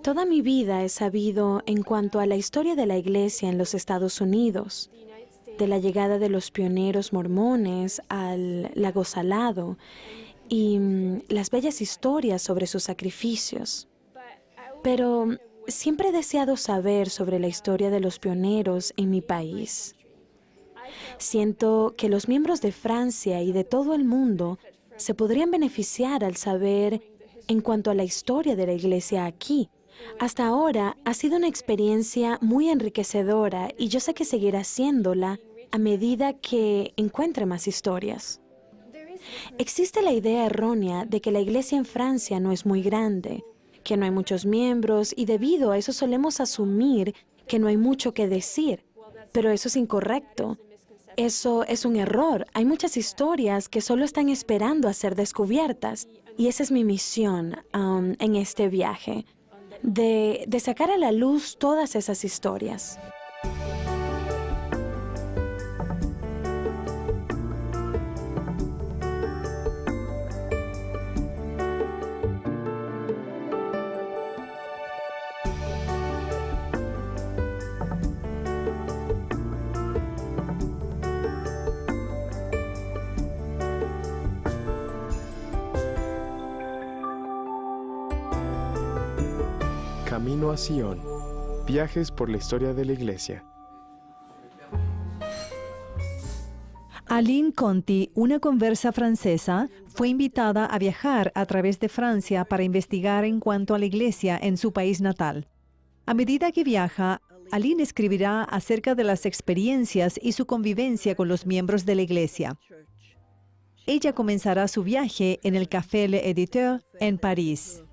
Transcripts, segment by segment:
Toda mi vida he sabido en cuanto a la historia de la Iglesia en los Estados Unidos, de la llegada de los pioneros mormones al lago Salado y las bellas historias sobre sus sacrificios. Pero siempre he deseado saber sobre la historia de los pioneros en mi país. Siento que los miembros de Francia y de todo el mundo se podrían beneficiar al saber en cuanto a la historia de la Iglesia aquí. Hasta ahora ha sido una experiencia muy enriquecedora y yo sé que seguirá siéndola a medida que encuentre más historias. Existe la idea errónea de que la Iglesia en Francia no es muy grande, que no hay muchos miembros y debido a eso solemos asumir que no hay mucho que decir. Pero eso es incorrecto. Eso es un error. Hay muchas historias que solo están esperando a ser descubiertas. Y esa es mi misión en este viaje, de sacar a la luz todas esas historias. Camino a Sion. Viajes por la historia de la Iglesia. Aline Conti, una conversa francesa, fue invitada a viajar a través de Francia para investigar en cuanto a la Iglesia en su país natal. A medida que viaja, Aline escribirá acerca de las experiencias y su convivencia con los miembros de la Iglesia. Ella comenzará su viaje en el Café L'Éditeur en París.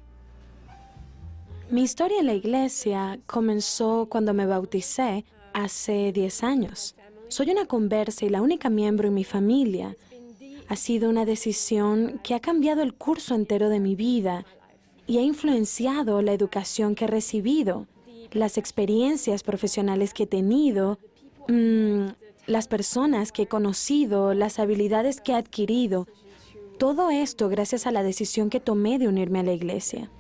Mi historia en la Iglesia comenzó cuando me bauticé hace 10 años. Soy una conversa y la única miembro en mi familia. Ha sido una decisión que ha cambiado el curso entero de mi vida y ha influenciado la educación que he recibido, las experiencias profesionales que he tenido, las personas que he conocido, las habilidades que he adquirido. Todo esto gracias a la decisión que tomé de unirme a la Iglesia.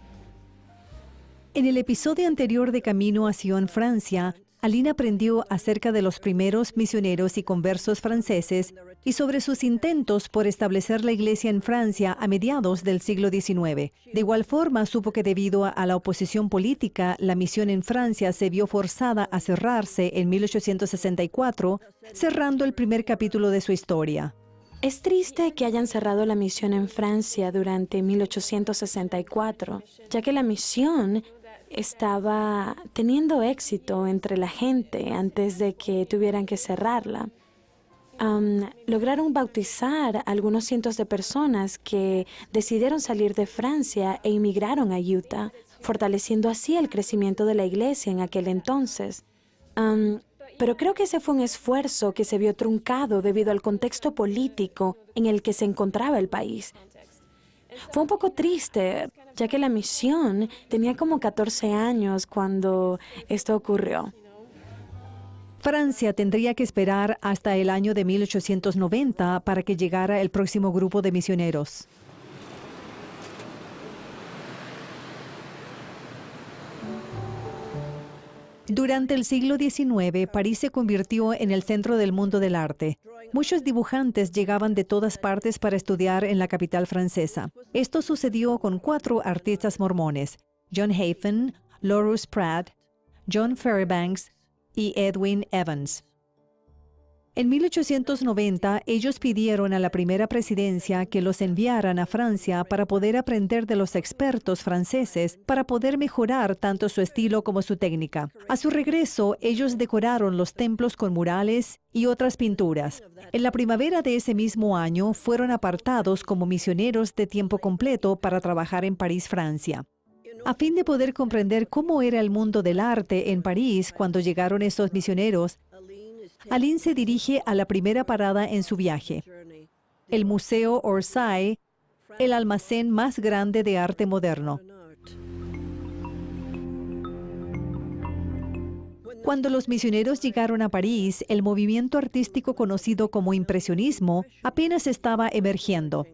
En el episodio anterior de Camino a Sion, Francia, Aline aprendió acerca de los primeros misioneros y conversos franceses y sobre sus intentos por establecer la Iglesia en Francia a mediados del siglo XIX. De igual forma, supo que debido a la oposición política, la misión en Francia se vio forzada a cerrarse en 1864, cerrando el primer capítulo de su historia. Es triste que hayan cerrado la misión en Francia durante 1864, ya que la misión estaba teniendo éxito entre la gente antes de que tuvieran que cerrarla. Lograron bautizar a algunos cientos de personas que decidieron salir de Francia e emigraron a Utah, fortaleciendo así el crecimiento de la Iglesia en aquel entonces. Pero creo que ese fue un esfuerzo que se vio truncado debido al contexto político en el que se encontraba el país. Fue un poco triste, ya que la misión tenía como 14 años cuando esto ocurrió. Francia tendría que esperar hasta el año de 1890 para que llegara el próximo grupo de misioneros. Durante el siglo XIX, París se convirtió en el centro del mundo del arte. Muchos dibujantes llegaban de todas partes para estudiar en la capital francesa. Esto sucedió con 4 artistas mormones: John Hafen, Lorus Pratt, John Fairbanks y Edwin Evans. En 1890, ellos pidieron a la primera presidencia que los enviaran a Francia para poder aprender de los expertos franceses para poder mejorar tanto su estilo como su técnica. A su regreso, ellos decoraron los templos con murales y otras pinturas. En la primavera de ese mismo año, fueron apartados como misioneros de tiempo completo para trabajar en París, Francia. A fin de poder comprender cómo era el mundo del arte en París cuando llegaron estos misioneros, Aline se dirige a la primera parada en su viaje, el Museo Orsay, el almacén más grande de arte moderno. Cuando los misioneros llegaron a París, el movimiento artístico conocido como impresionismo apenas estaba emergiendo.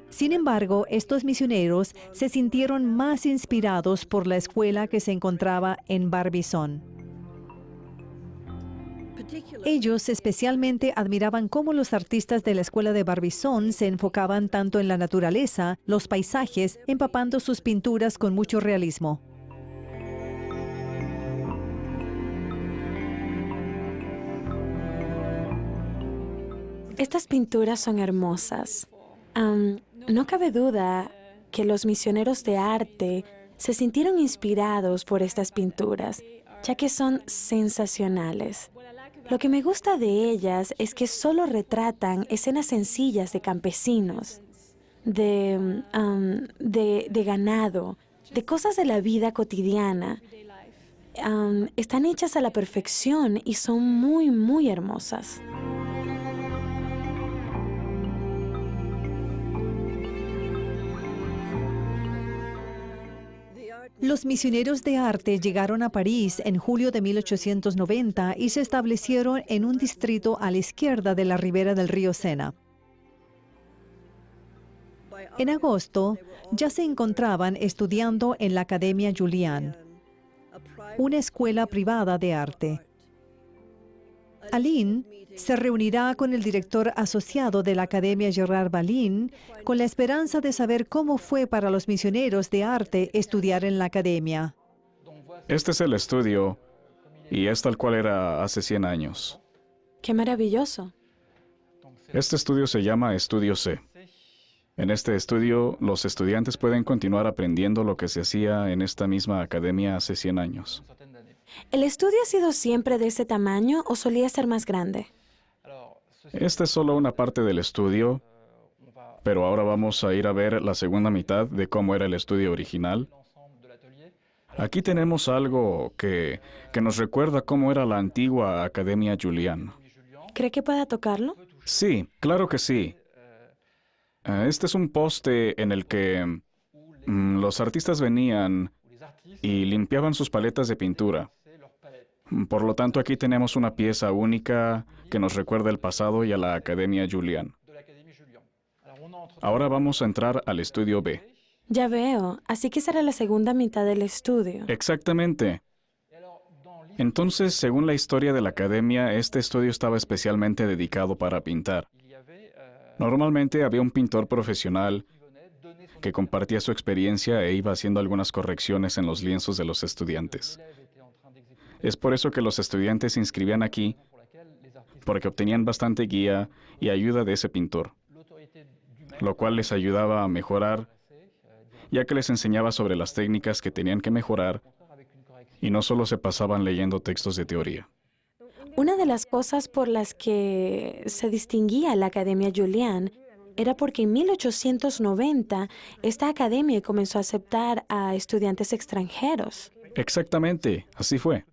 Sin embargo, estos misioneros se sintieron más inspirados por la escuela que se encontraba en Barbizon. Ellos especialmente admiraban cómo los artistas de la escuela de Barbizon se enfocaban tanto en la naturaleza, los paisajes, empapando sus pinturas con mucho realismo. Estas pinturas son hermosas. No cabe duda que los misioneros de arte se sintieron inspirados por estas pinturas, ya que son sensacionales. Lo que me gusta de ellas es que solo retratan escenas sencillas de campesinos, de ganado, de cosas de la vida cotidiana. Están hechas a la perfección y son muy, muy hermosas. Los misioneros de arte llegaron a París en julio de 1890 y se establecieron en un distrito a la izquierda de la ribera del río Sena. En agosto, ya se encontraban estudiando en la Academia Julian, una escuela privada de arte. Aline se reunirá con el director asociado de la Academia Gerard Balin con la esperanza de saber cómo fue para los misioneros de arte estudiar en la academia. Este es el estudio y es tal cual era hace 100 años. ¡Qué maravilloso! Este estudio se llama Estudio C. En este estudio, los estudiantes pueden continuar aprendiendo lo que se hacía en esta misma academia hace 100 años. ¿El estudio ha sido siempre de ese tamaño o solía ser más grande? Esta es solo una parte del estudio, pero ahora vamos a ir a ver la segunda mitad de cómo era el estudio original. Aquí tenemos algo que nos recuerda cómo era la antigua Academia Julian. ¿Cree que pueda tocarlo? Sí, claro que sí. Este es un poste en el que los artistas venían y limpiaban sus paletas de pintura. Por lo tanto, aquí tenemos una pieza única que nos recuerda el pasado y a la Academia Julian. Ahora vamos a entrar al estudio B. Ya veo, así que será la segunda mitad del estudio. Exactamente. Entonces, según la historia de la academia, este estudio estaba especialmente dedicado para pintar. Normalmente había un pintor profesional que compartía su experiencia e iba haciendo algunas correcciones en los lienzos de los estudiantes. Es por eso que los estudiantes se inscribían aquí, porque obtenían bastante guía y ayuda de ese pintor, lo cual les ayudaba a mejorar, ya que les enseñaba sobre las técnicas que tenían que mejorar y no solo se pasaban leyendo textos de teoría. Una de las cosas por las que se distinguía la Academia Julian era porque en 1890 esta academia comenzó a aceptar a estudiantes extranjeros. Exactamente, así fue.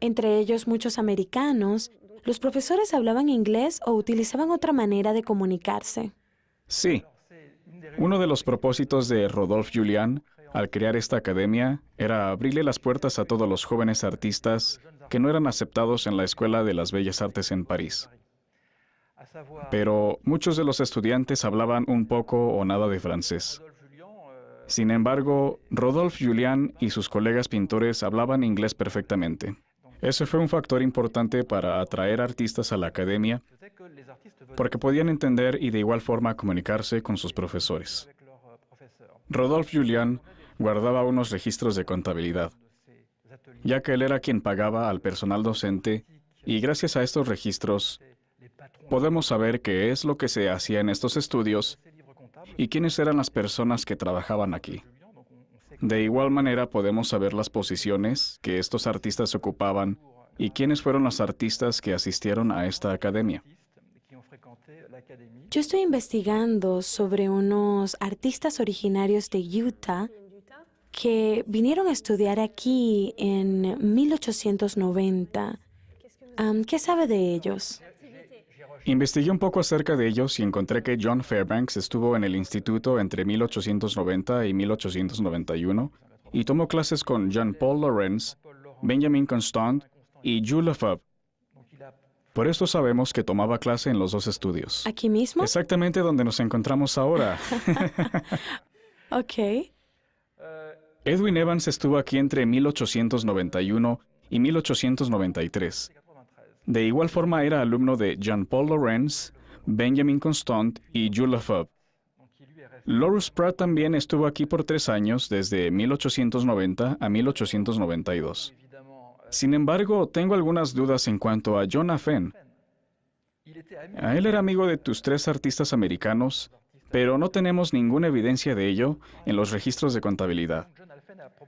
Entre ellos muchos americanos. Los profesores hablaban inglés o utilizaban otra manera de comunicarse. Sí. Uno de los propósitos de Rodolphe Julian al crear esta academia era abrirle las puertas a todos los jóvenes artistas que no eran aceptados en la Escuela de las Bellas Artes en París. Pero muchos de los estudiantes hablaban un poco o nada de francés. Sin embargo, Rodolphe Julian y sus colegas pintores hablaban inglés perfectamente. Ese fue un factor importante para atraer artistas a la academia, porque podían entender y de igual forma comunicarse con sus profesores. Rodolphe Julian guardaba unos registros de contabilidad, ya que él era quien pagaba al personal docente, y gracias a estos registros podemos saber qué es lo que se hacía en estos estudios y quiénes eran las personas que trabajaban aquí. De igual manera podemos saber las posiciones que estos artistas ocupaban y quiénes fueron los artistas que asistieron a esta academia. Yo estoy investigando sobre unos artistas originarios de Utah que vinieron a estudiar aquí en 1890. ¿Qué sabe de ellos? Investigué un poco acerca de ellos y encontré que John Fairbanks estuvo en el instituto entre 1890 y 1891 y tomó clases con Jean-Paul Laurens, Benjamin Constant y Jules Lefebvre. Por esto sabemos que tomaba clase en los dos estudios. ¿Aquí mismo? Exactamente donde nos encontramos ahora. Ok. Edwin Evans estuvo aquí entre 1891 y 1893. De igual forma era alumno de Jean-Paul Laurens, Benjamin Constant y Jules Lefebvre. Lawrence Pratt también estuvo aquí por 3 años, desde 1890 a 1892. Sin embargo, tengo algunas dudas en cuanto a John Fenn. Él era amigo de tus 3 artistas americanos, pero no tenemos ninguna evidencia de ello en los registros de contabilidad.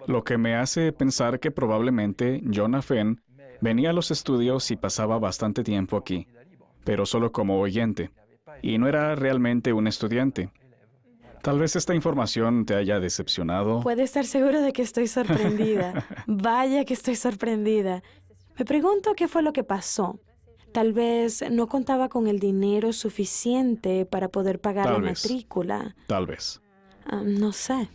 Lo que me hace pensar que probablemente John Fenn venía a los estudios y pasaba bastante tiempo aquí, pero solo como oyente, y no era realmente un estudiante. Tal vez esta información te haya decepcionado. Puede estar seguro de que estoy sorprendida. Vaya que estoy sorprendida. Me pregunto qué fue lo que pasó. Tal vez no contaba con el dinero suficiente para poder pagar Tal la vez. matrícula. Tal vez. No sé.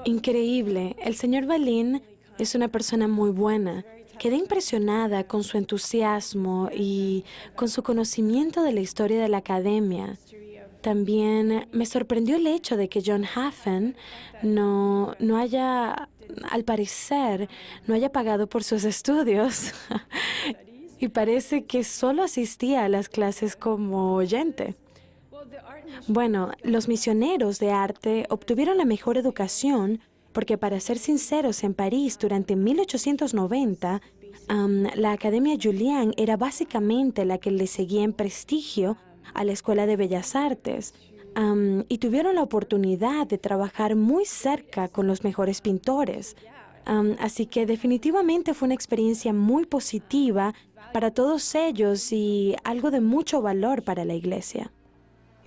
Increíble. El señor Balin es una persona muy buena. Quedé impresionada con su entusiasmo y con su conocimiento de la historia de la academia. También me sorprendió el hecho de que John Hafen no haya, al parecer, no haya pagado por sus estudios. Y parece que solo asistía a las clases como oyente. Bueno, los misioneros de arte obtuvieron la mejor educación porque, para ser sinceros, en París durante 1890, la Academia Julian era básicamente la que le seguía en prestigio a la Escuela de Bellas Artes, y tuvieron la oportunidad de trabajar muy cerca con los mejores pintores. Así que definitivamente fue una experiencia muy positiva para todos ellos y algo de mucho valor para la iglesia.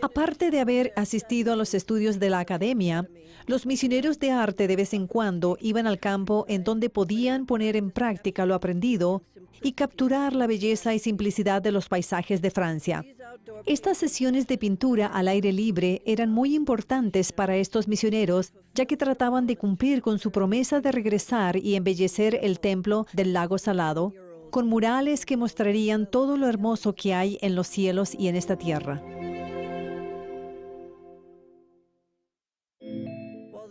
Aparte de haber asistido a los estudios de la academia, los misioneros de arte de vez en cuando iban al campo en donde podían poner en práctica lo aprendido y capturar la belleza y simplicidad de los paisajes de Francia. Estas sesiones de pintura al aire libre eran muy importantes para estos misioneros, ya que trataban de cumplir con su promesa de regresar y embellecer el templo del lago Salado, con murales que mostrarían todo lo hermoso que hay en los cielos y en esta tierra.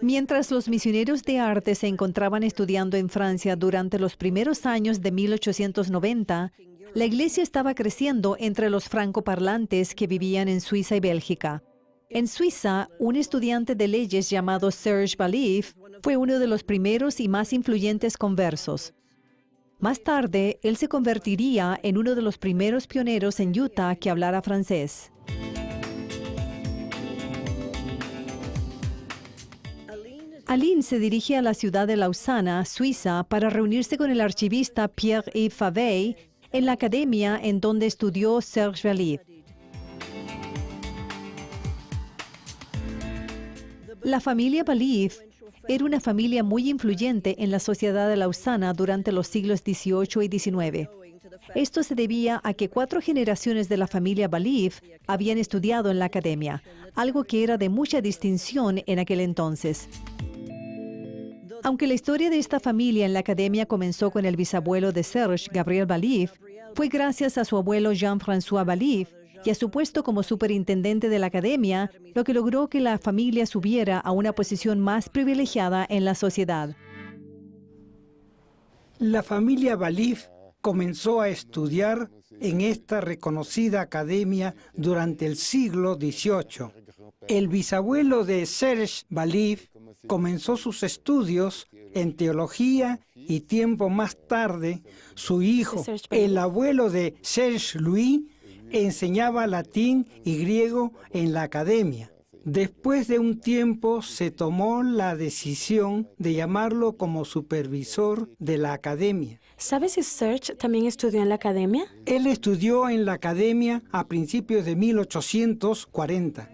Mientras los misioneros de arte se encontraban estudiando en Francia durante los primeros años de 1890, la iglesia estaba creciendo entre los francoparlantes que vivían en Suiza y Bélgica. En Suiza, un estudiante de leyes llamado Serge Balif fue uno de los primeros y más influyentes conversos. Más tarde, él se convertiría en uno de los primeros pioneros en Utah que hablara francés. Aline se dirige a la ciudad de Lausana, Suiza, para reunirse con el archivista Pierre-Yves Favey en la academia en donde estudió Serge Balif. La familia Balif era una familia muy influyente en la sociedad de Lausana durante los siglos XVIII y XIX. Esto se debía a que 4 generaciones de la familia Balif habían estudiado en la academia, algo que era de mucha distinción en aquel entonces. Aunque la historia de esta familia en la academia comenzó con el bisabuelo de Serge, Gabriel Balif, fue gracias a su abuelo Jean-François Balif y a su puesto como superintendente de la academia, lo que logró que la familia subiera a una posición más privilegiada en la sociedad. La familia Balif comenzó a estudiar en esta reconocida academia durante el siglo XVIII. El bisabuelo de Serge Balif comenzó sus estudios en teología y tiempo más tarde, su hijo, el abuelo de Serge Louis, enseñaba latín y griego en la academia. Después de un tiempo se tomó la decisión de llamarlo como supervisor de la academia. ¿Sabes si Serge también estudió en la academia? Él estudió en la academia a principios de 1840.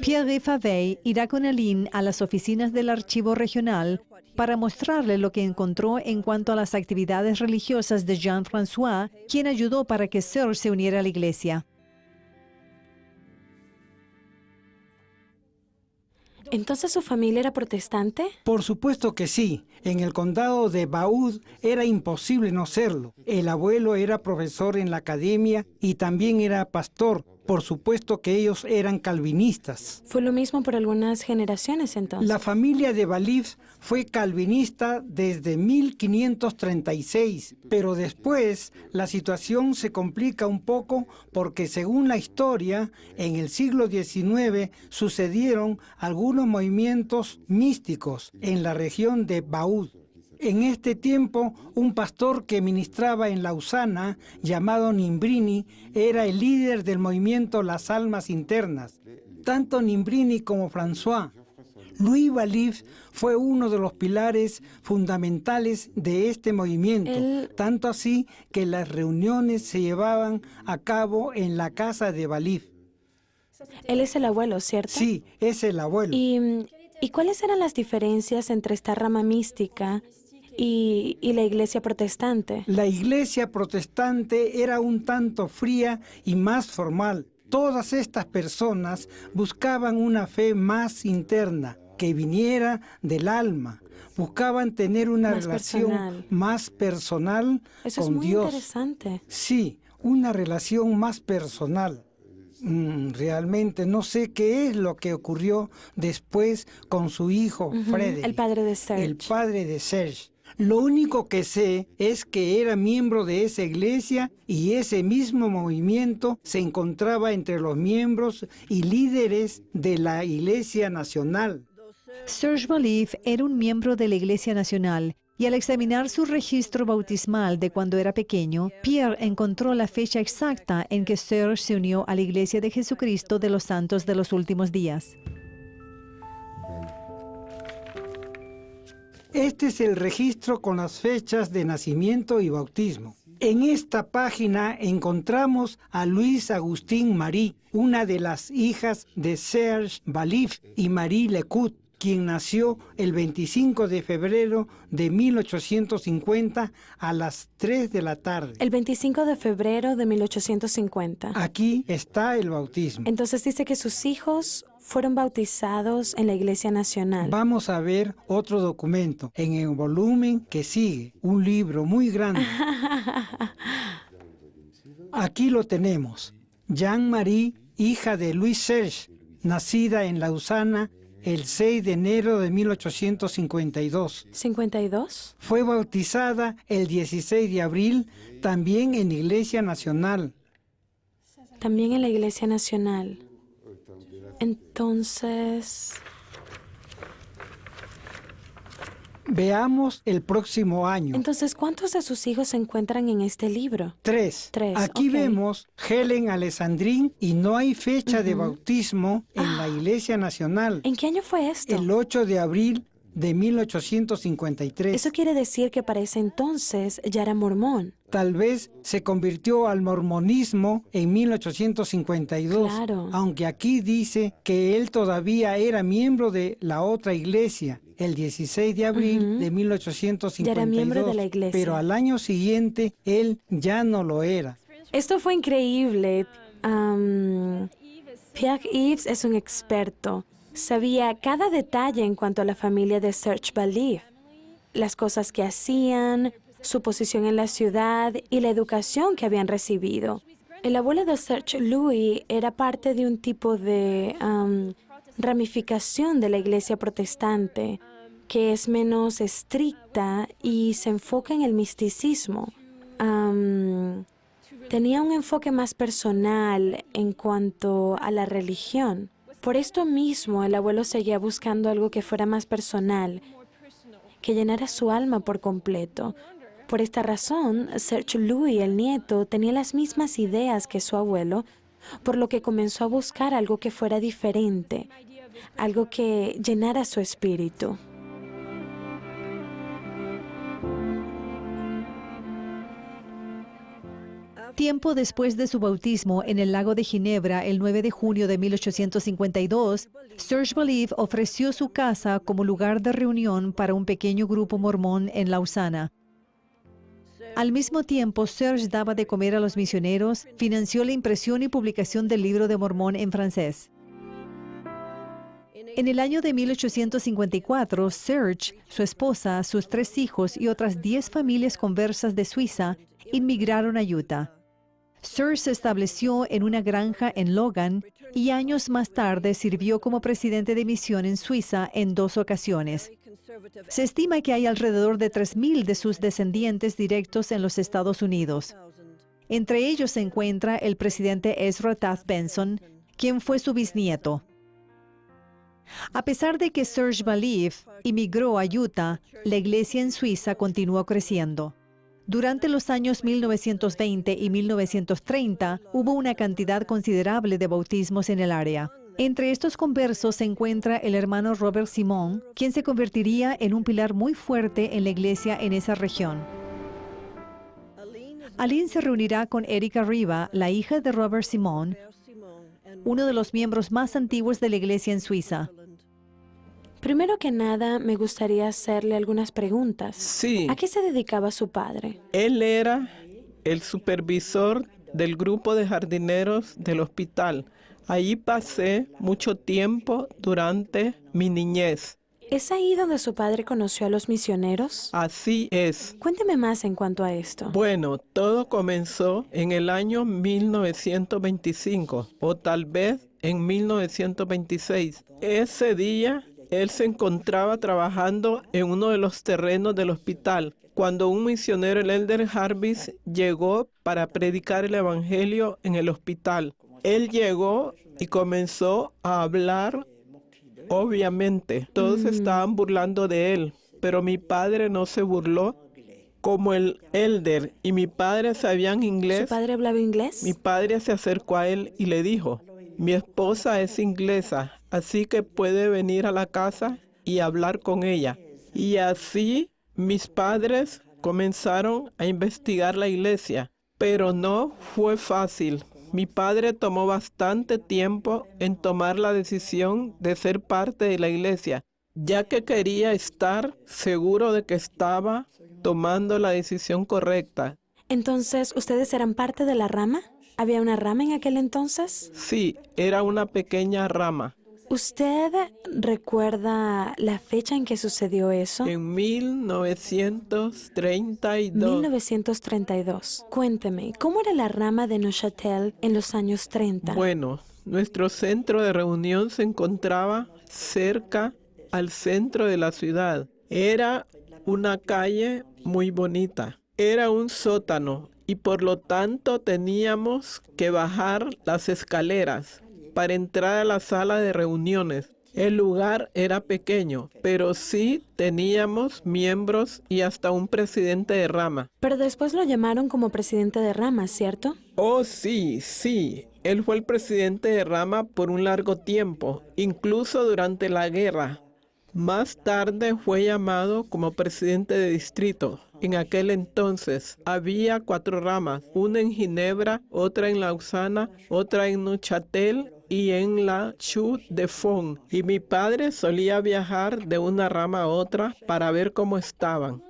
Pierre Favey irá con Aline a las oficinas del archivo regional para mostrarle lo que encontró en cuanto a las actividades religiosas de Jean-François, quien ayudó para que Serge se uniera a la iglesia. ¿Entonces su familia era protestante? Por supuesto que sí. En el condado de Vaud era imposible no serlo. El abuelo era profesor en la academia y también era pastor. Por supuesto que ellos eran calvinistas. Fue lo mismo por algunas generaciones entonces. La familia de Balif fue calvinista desde 1536, pero después la situación se complica un poco porque según la historia, en el siglo XIX sucedieron algunos movimientos místicos en la región de Vaud. En este tiempo, un pastor que ministraba en Lausana, llamado Nimbrini, era el líder del movimiento Las Almas Internas. Tanto Nimbrini como François. Louis Balif fue uno de los pilares fundamentales de este movimiento, tanto así que las reuniones se llevaban a cabo en la casa de Balif. Él es el abuelo, ¿cierto? Sí, es el abuelo. ¿Y cuáles eran las diferencias entre esta rama mística y la iglesia protestante? La iglesia protestante era un tanto fría y más formal. Todas estas personas buscaban una fe más interna, que viniera del alma. Buscaban tener una relación más personal Eso con es muy Dios. interesante. Sí, una relación más personal. Realmente no sé qué es lo que ocurrió después con su hijo Frederick, el padre de Serge. El padre de Serge. Lo único que sé es que era miembro de esa iglesia y ese mismo movimiento se encontraba entre los miembros y líderes de la Iglesia Nacional. Serge Balif era un miembro de la Iglesia Nacional y al examinar su registro bautismal de cuando era pequeño, Pierre encontró la fecha exacta en que Serge se unió a la Iglesia de Jesucristo de los Santos de los Últimos Días. Este es el registro con las fechas de nacimiento y bautismo. En esta página encontramos a Luis Agustín Marie, una de las hijas de Serge Balif y Marie Lecout, quien nació el 25 de febrero de 1850 a las 3 de la tarde. El 25 de febrero de 1850. Aquí está el bautismo. Entonces dice que sus hijos fueron bautizados en la Iglesia Nacional. Vamos a ver otro documento en el volumen que sigue, un libro muy grande. Aquí lo tenemos. Jean-Marie, hija de Louis Serge, nacida en Lausana el 6 de enero de 1852. ¿52? Fue bautizada el 16 de abril, también en Iglesia Nacional. También en la Iglesia Nacional. Entonces, veamos el próximo año. Entonces, ¿cuántos de sus hijos se encuentran en este libro? 3. Aquí ok. vemos Helen Alessandrin y no hay fecha de bautismo en la Iglesia Nacional. ¿En qué año fue esto? El 8 de abril de 1853. Eso quiere decir que para ese entonces ya era mormón. Tal vez se convirtió al mormonismo en 1852, Claro. aunque aquí dice que él todavía era miembro de la otra iglesia, el 16 de abril de 1852. Ya era miembro de la iglesia. Pero al año siguiente él ya no lo era. Esto fue increíble. Pierre Yves es un experto. Sabía cada detalle en cuanto a la familia de Serge Balif, las cosas que hacían, su posición en la ciudad y la educación que habían recibido. El abuelo de Serge, Louis, era parte de un tipo de ramificación de la iglesia protestante que es menos estricta y se enfoca en el misticismo. Tenía un enfoque más personal en cuanto a la religión. Por esto mismo, el abuelo seguía buscando algo que fuera más personal, que llenara su alma por completo. Por esta razón, Serge Louis, el nieto, tenía las mismas ideas que su abuelo, por lo que comenzó a buscar algo que fuera diferente, algo que llenara su espíritu. Tiempo después de su bautismo en el lago de Ginebra, el 9 de junio de 1852, Serge Balif ofreció su casa como lugar de reunión para un pequeño grupo mormón en Lausana. Al mismo tiempo, Serge daba de comer a los misioneros, financió la impresión y publicación del libro de Mormón en francés. En el año de 1854, Serge, su esposa, sus 3 hijos y otras 10 familias conversas de Suiza inmigraron a Utah. Serge se estableció en una granja en Logan y años más tarde sirvió como presidente de misión en Suiza en 2 ocasiones. Se estima que hay alrededor de 3,000 de sus descendientes directos en los Estados Unidos. Entre ellos se encuentra el presidente Ezra Taft Benson, quien fue su bisnieto. A pesar de que Serge Valief emigró a Utah, la iglesia en Suiza continuó creciendo. Durante los años 1920 y 1930 hubo una cantidad considerable de bautismos en el área. Entre estos conversos se encuentra el hermano Robert Simon, quien se convertiría en un pilar muy fuerte en la iglesia en esa región. Aline se reunirá con Erika Riva, la hija de Robert Simon, uno de los miembros más antiguos de la iglesia en Suiza. Primero que nada, me gustaría hacerle algunas preguntas. Sí, ¿A qué se dedicaba su padre? él era el supervisor del grupo de jardineros del hospital. Allí pasé mucho tiempo durante mi niñez. ¿Es ahí donde su padre conoció a los misioneros? Así es. Cuénteme más en cuanto a esto. Bueno, todo comenzó en el año 1925 o tal vez en 1926. Ese día él se encontraba trabajando en uno de los terrenos del hospital cuando un misionero, el elder Jarvis, llegó para predicar el evangelio en el hospital. Él llegó y comenzó a hablar. Obviamente, todos estaban burlando de él, pero mi padre no se burló. Como el elder y mi padre sabían ¿Su inglés, padre hablaba inglés? mi padre se acercó a él y le dijo: mi esposa es inglesa, así que puede venir a la casa y hablar con ella. Y así mis padres comenzaron a investigar la iglesia, pero no fue fácil. Mi padre tomó bastante tiempo en tomar la decisión de ser parte de la iglesia, ya que quería estar seguro de que estaba tomando la decisión correcta. Entonces, ¿ustedes eran parte de la rama? ¿Había una rama en aquel entonces? Sí, era una pequeña rama. ¿Usted recuerda la fecha en que sucedió eso? En 1932. 1932. Cuénteme, ¿cómo era la rama de Neuchâtel en los años 30? Bueno, nuestro centro de reunión se encontraba cerca al centro de la ciudad. Era una calle muy bonita. Era un sótano y por lo tanto teníamos que bajar las escaleras para entrar a la sala de reuniones. El lugar era pequeño, pero sí teníamos miembros y hasta un presidente de rama. Pero después lo llamaron como presidente de rama, ¿cierto? Oh, sí, sí. Él fue el presidente de rama por un largo tiempo, incluso durante la guerra. Más tarde fue llamado como presidente de distrito. En aquel entonces había 4 ramas, una en Ginebra, otra en Lausana, otra en Neuchâtel y en la Chaux de Fonds. Y mi padre solía viajar de una rama a otra para ver cómo estaban.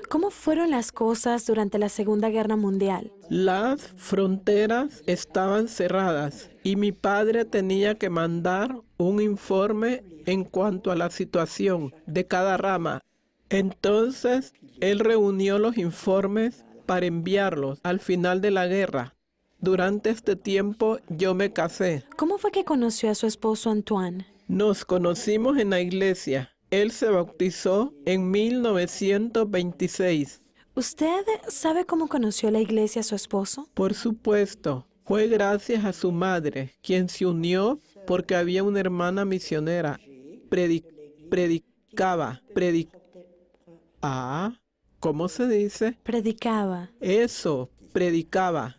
¿Cómo fueron las cosas durante la Segunda Guerra Mundial? Las fronteras estaban cerradas y mi padre tenía que mandar un informe en cuanto a la situación de cada rama. Entonces, él reunió los informes para enviarlos al final de la guerra. Durante este tiempo yo me casé. ¿Cómo fue que conoció a su esposo Antoine? Nos conocimos en la iglesia. Él se bautizó en 1926. ¿Usted sabe cómo conoció la iglesia a su esposo? Por supuesto, fue gracias a su madre, quien se unió porque había una hermana misionera. ¿Cómo se dice? Predicaba. Eso, predicaba.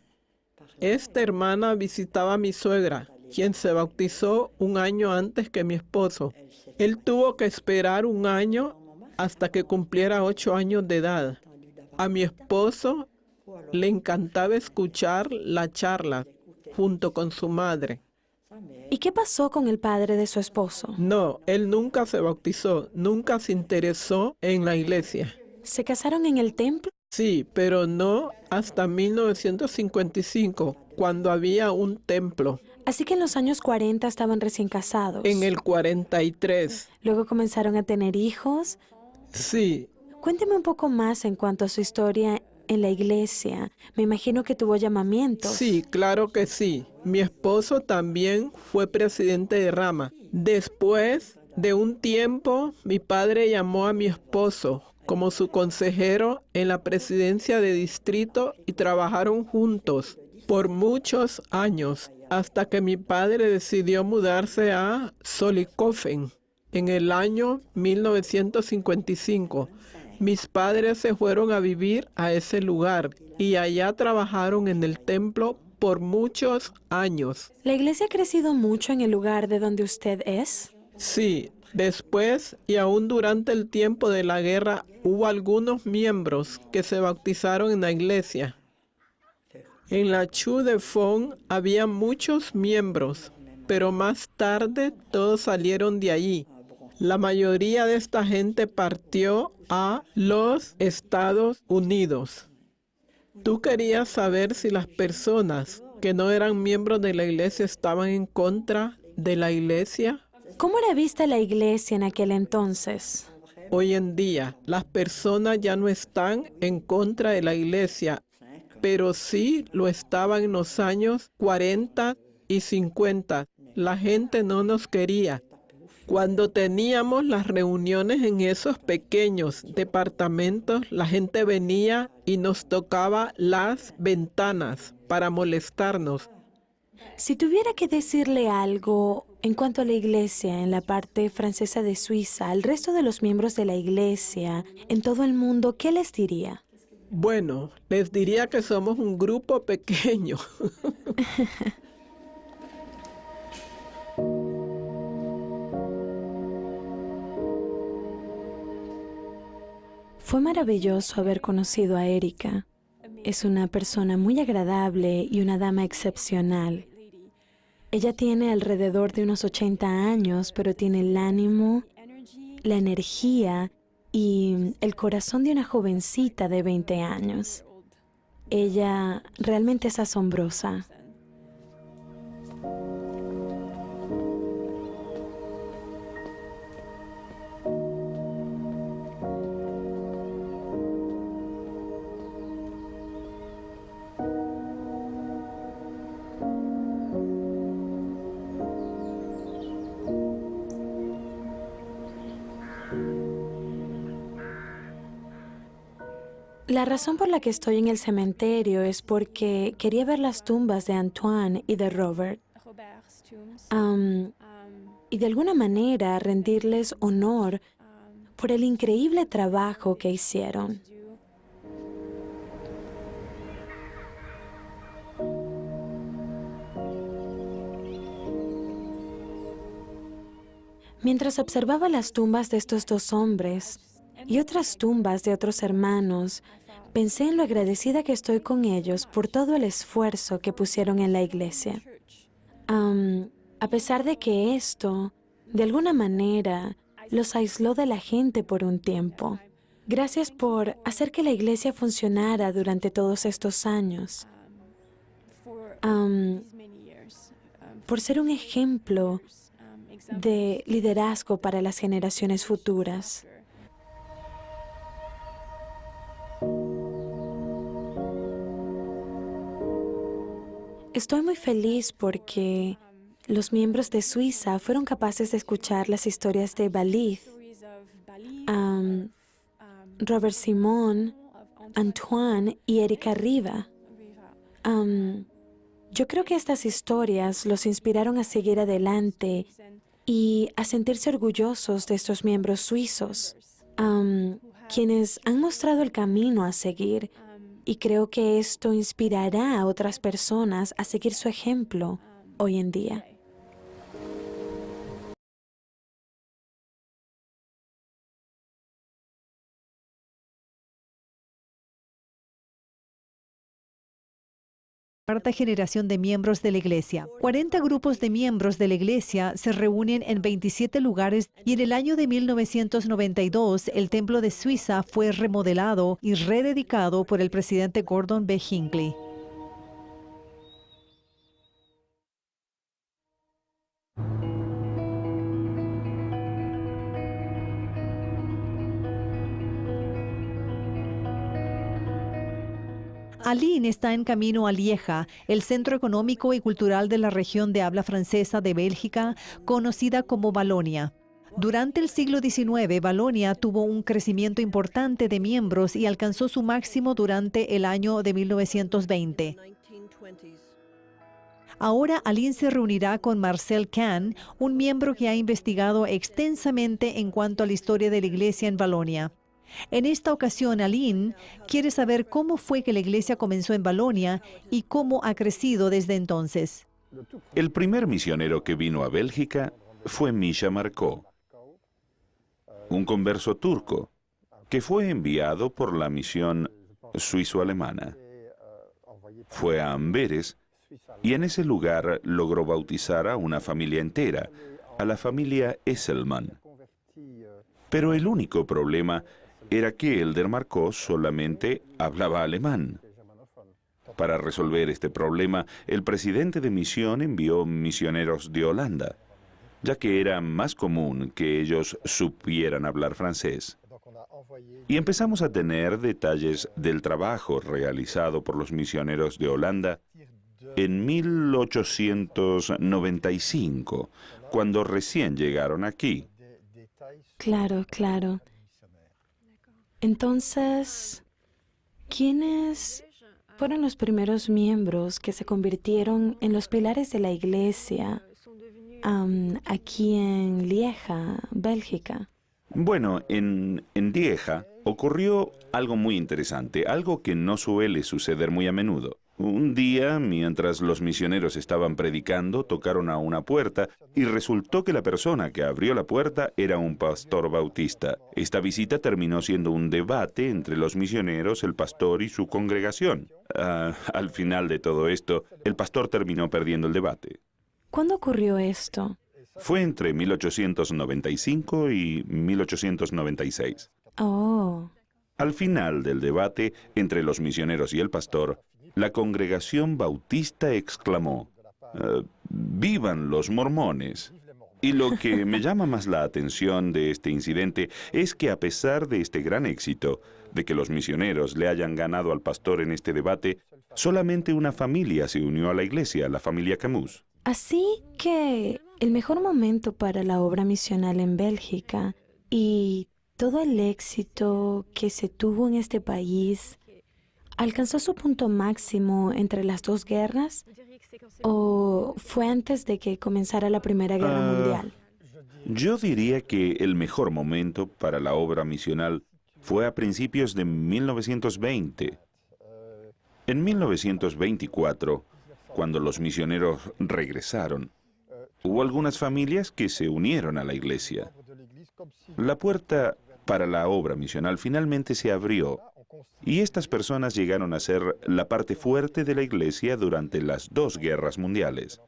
Esta hermana visitaba a mi suegra, quien se bautizó un año antes que mi esposo. Él tuvo que esperar un año hasta que cumpliera 8 años de edad. A mi esposo le encantaba escuchar la charla junto con su madre. ¿Y qué pasó con el padre de su esposo? No, él nunca se bautizó, nunca se interesó en la iglesia. ¿Se casaron en el templo? Sí, pero no hasta 1955, cuando había un templo. Así que en los años 40 estaban recién casados. En el 43. Luego comenzaron a tener hijos. Sí, Cuénteme un poco más en cuanto a su historia en la iglesia. Me imagino que tuvo llamamientos. sí, claro que sí. Mi esposo también fue presidente de rama. Después de un tiempo, mi padre llamó a mi esposo como su consejero en la presidencia de distrito y trabajaron juntos por muchos años, hasta que mi padre decidió mudarse a Zollikofen en el año 1955. Mis padres se fueron a vivir a ese lugar y allá trabajaron en el templo por muchos años. ¿La iglesia ha crecido mucho en el lugar de donde usted es? Sí, después y aún durante el tiempo de la guerra hubo algunos miembros que se bautizaron en la iglesia. En la Chu de Fon había muchos miembros, pero más tarde todos salieron de allí. La mayoría de esta gente partió a los Estados Unidos. Tú querías saber si las personas que no eran miembros de la iglesia estaban en contra de la iglesia. ¿Cómo era vista la iglesia en aquel entonces? Hoy en día, las personas ya no están en contra de la iglesia, pero sí lo estaban en los años 40 y 50. La gente no nos quería. Cuando teníamos las reuniones en esos pequeños departamentos, la gente venía y nos tocaba las ventanas para molestarnos. Si tuviera que decirle algo en cuanto a la iglesia en la parte francesa de Suiza, al resto de los miembros de la iglesia en todo el mundo, ¿qué les diría? Bueno, les diría que somos un grupo pequeño. Fue maravilloso haber conocido a Erika. Es una persona muy agradable y una dama excepcional. Ella tiene alrededor de unos 80 años, pero tiene el ánimo, la energía y el corazón de una jovencita de 20 años. Ella realmente es asombrosa. La razón por la que estoy en el cementerio es porque quería ver las tumbas de Antoine y de Robert. Y de alguna manera rendirles honor por el increíble trabajo que hicieron. Mientras observaba las tumbas de estos dos hombres y otras tumbas de otros hermanos, pensé en lo agradecida que estoy con ellos por todo el esfuerzo que pusieron en la iglesia. A pesar de que esto, de alguna manera, los aisló de la gente por un tiempo. Gracias por hacer que la iglesia funcionara durante todos estos años. Por ser un ejemplo de liderazgo para las generaciones futuras. Estoy muy feliz porque los miembros de Suiza fueron capaces de escuchar las historias de Balith, Robert Simon, Antoine y Erika Riva. Yo creo que estas historias los inspiraron a seguir adelante y a sentirse orgullosos de estos miembros suizos, quienes han mostrado el camino a seguir. Y creo que esto inspirará a otras personas a seguir su ejemplo hoy en día. Cuarta generación de miembros de la Iglesia. 40 grupos de miembros de la Iglesia se reúnen en 27 lugares y en el año de 1992 el Templo de Suiza fue remodelado y rededicado por el presidente Gordon B. Hinckley. Aline está en camino a Lieja, el centro económico y cultural de la región de habla francesa de Bélgica, conocida como Valonia. Durante el siglo XIX, Valonia tuvo un crecimiento importante de miembros y alcanzó su máximo durante el año de 1920. Ahora Aline se reunirá con Marcel Kahn, un miembro que ha investigado extensamente en cuanto a la historia de la iglesia en Valonia. En esta ocasión, Aline quiere saber cómo fue que la iglesia comenzó en Valonia y cómo ha crecido desde entonces. El primer misionero que vino a Bélgica fue Misha Marcó, un converso turco que fue enviado por la misión suizo-alemana. Fue a Amberes y en ese lugar logró bautizar a una familia entera, a la familia Esselmann. Pero el único problema era que Elder Marcó solamente hablaba alemán. Para resolver este problema, el presidente de misión envió misioneros de Holanda, ya que era más común que ellos supieran hablar francés. Y empezamos a tener detalles del trabajo realizado por los misioneros de Holanda en 1895, cuando recién llegaron aquí. Claro, claro. Entonces, ¿quiénes fueron los primeros miembros que se convirtieron en los pilares de la iglesia aquí en Lieja, Bélgica? Bueno, en Lieja ocurrió algo muy interesante, algo que no suele suceder muy a menudo. Un día, mientras los misioneros estaban predicando, tocaron a una puerta y resultó que la persona que abrió la puerta era un pastor bautista. Esta visita terminó siendo un debate entre los misioneros, el pastor y su congregación. Al final de todo esto, el pastor terminó perdiendo el debate. ¿Cuándo ocurrió esto? Fue entre 1895 y 1896. Oh, Al final del debate entre los misioneros y el pastor, la congregación bautista exclamó, ¡vivan los mormones! Y lo que me llama más la atención de este incidente es que a pesar de este gran éxito, de que los misioneros le hayan ganado al pastor en este debate, solamente una familia se unió a la iglesia, la familia Camus. así que el mejor momento para la obra misional en Bélgica y todo el éxito que se tuvo en este país alcanzó su punto máximo entre las dos guerras o fue antes de que comenzara la Primera Guerra Mundial? Yo diría que el mejor momento para la obra misional fue a principios de 1920. En 1924, cuando los misioneros regresaron, hubo algunas familias que se unieron a la iglesia. La puerta para la obra misional finalmente se abrió y estas personas llegaron a ser la parte fuerte de la iglesia durante las dos guerras mundiales.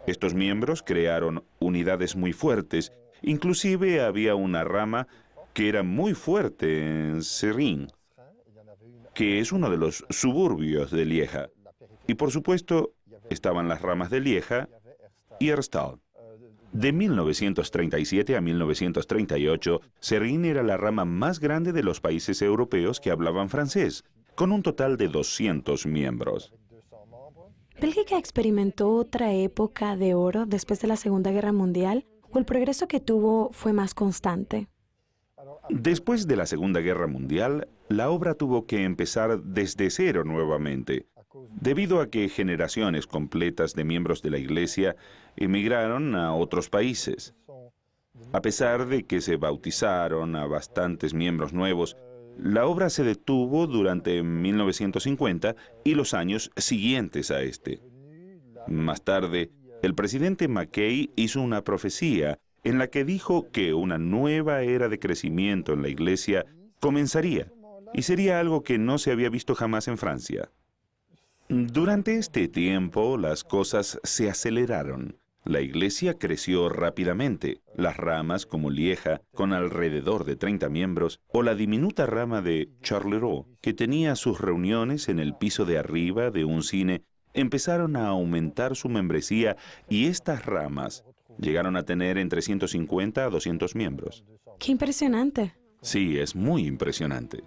Estos miembros crearon unidades muy fuertes, inclusive había una rama que era muy fuerte en Serrín, que es uno de los suburbios de Lieja. Y por supuesto, estaban las ramas de Lieja y Herstal. De 1937 a 1938, Serrín era la rama más grande de los países europeos que hablaban francés, con un total de 200 miembros. ¿Bélgica experimentó otra época de oro después de la Segunda Guerra Mundial o el progreso que tuvo fue más constante? Después de la Segunda Guerra Mundial, la obra tuvo que empezar desde cero nuevamente, debido a que generaciones completas de miembros de la Iglesia emigraron a otros países. A pesar de que se bautizaron a bastantes miembros nuevos, la obra se detuvo durante 1950 y los años siguientes a este. Más tarde, el presidente Mackay hizo una profecía en la que dijo que una nueva era de crecimiento en la Iglesia comenzaría, y sería algo que no se había visto jamás en Francia. Durante este tiempo, las cosas se aceleraron. La iglesia creció rápidamente. Las ramas como Lieja, con alrededor de 30 miembros, o la diminuta rama de Charleroi, que tenía sus reuniones en el piso de arriba de un cine, empezaron a aumentar su membresía y estas ramas llegaron a tener entre 150 a 200 miembros. ¡Qué impresionante! Sí, es muy impresionante.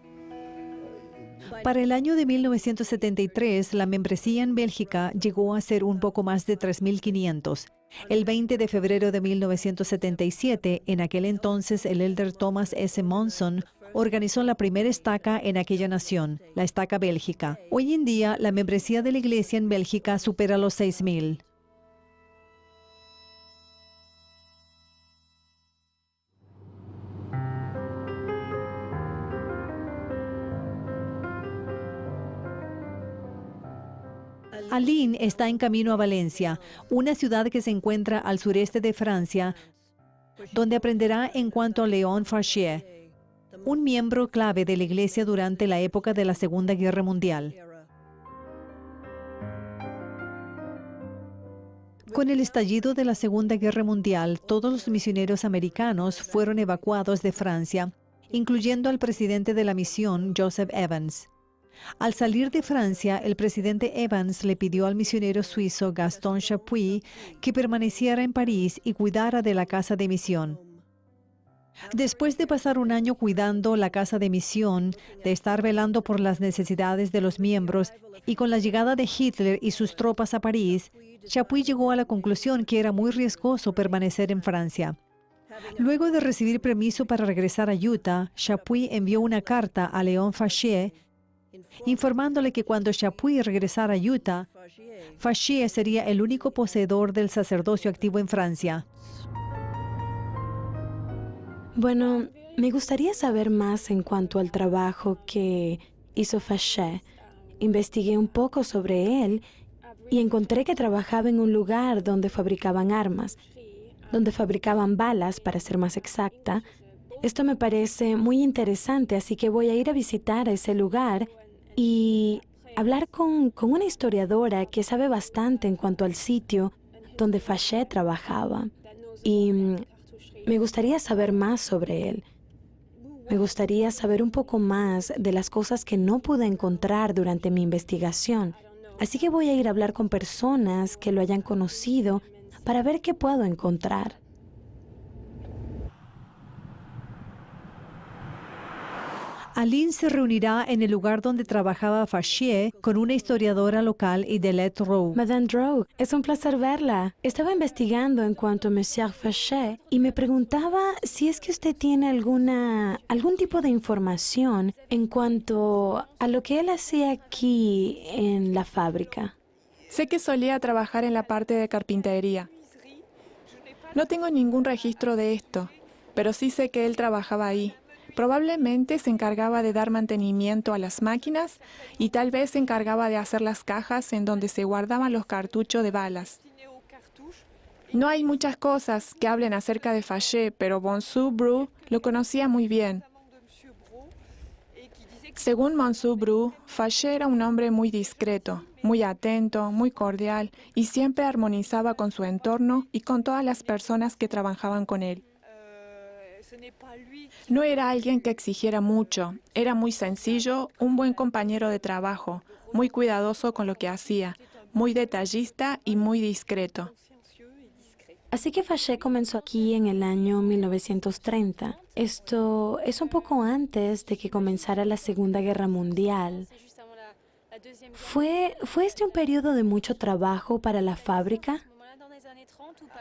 Para el año de 1973, la membresía en Bélgica llegó a ser un poco más de 3.500. El 20 de febrero de 1977, en aquel entonces el elder Thomas S. Monson organizó la primera estaca en aquella nación, la estaca bélgica. Hoy en día, la membresía de la iglesia en Bélgica supera los 6.000. Aline está en camino a Valencia, una ciudad que se encuentra al sureste de Francia, donde aprenderá en cuanto a Léon Farchier, un miembro clave de la iglesia durante la época de la Segunda Guerra Mundial. Con el estallido de la Segunda Guerra Mundial, todos los misioneros americanos fueron evacuados de Francia, incluyendo al presidente de la misión, Joseph Evans. Al salir de Francia, el presidente Evans le pidió al misionero suizo Gaston Chapuis que permaneciera en París y cuidara de la casa de misión. Después de pasar un año cuidando la casa de misión, de estar velando por las necesidades de los miembros y con la llegada de Hitler y sus tropas a París, Chapuis llegó a la conclusión que era muy riesgoso permanecer en Francia. Luego de recibir permiso para regresar a Utah, Chapuis envió una carta a Léon Farchier informándole que cuando Chapuis regresara a Utah, Farchier sería el único poseedor del sacerdocio activo en Francia. Bueno, me gustaría saber más en cuanto al trabajo que hizo Farchier. Investigué un poco sobre él y encontré que trabajaba en un lugar donde fabricaban armas, donde fabricaban balas, para ser más exacta. Esto me parece muy interesante, así que voy a ir a visitar ese lugar y hablar con una historiadora que sabe bastante en cuanto al sitio donde Farchier trabajaba. Y me gustaría saber más sobre él. Me gustaría saber un poco más de las cosas que no pude encontrar durante mi investigación. Así que voy a ir a hablar con personas que lo hayan conocido para ver qué puedo encontrar. Aline se reunirá en el lugar donde trabajaba Farchier con una historiadora local, Idelette Rowe. Madame Drogue, es un placer verla. Estaba investigando en cuanto a Monsieur Farchier y me preguntaba si es que usted tiene algún tipo de información en cuanto a lo que él hacía aquí en la fábrica. Sé que solía trabajar en la parte de carpintería. No tengo ningún registro de esto, pero sí sé que él trabajaba ahí. Probablemente se encargaba de dar mantenimiento a las máquinas y tal vez se encargaba de hacer las cajas en donde se guardaban los cartuchos de balas. No hay muchas cosas que hablen acerca de Farchier, pero Monsieur Bru lo conocía muy bien. Según Monsieur Bru, Farchier era un hombre muy discreto, muy atento, muy cordial y siempre armonizaba con su entorno y con todas las personas que trabajaban con él. No era alguien que exigiera mucho, era muy sencillo, un buen compañero de trabajo, muy cuidadoso con lo que hacía, muy detallista y muy discreto. Así que Farchier comenzó aquí en el año 1930. Esto es un poco antes de que comenzara la Segunda Guerra Mundial. ¿Fue este un periodo de mucho trabajo para la fábrica?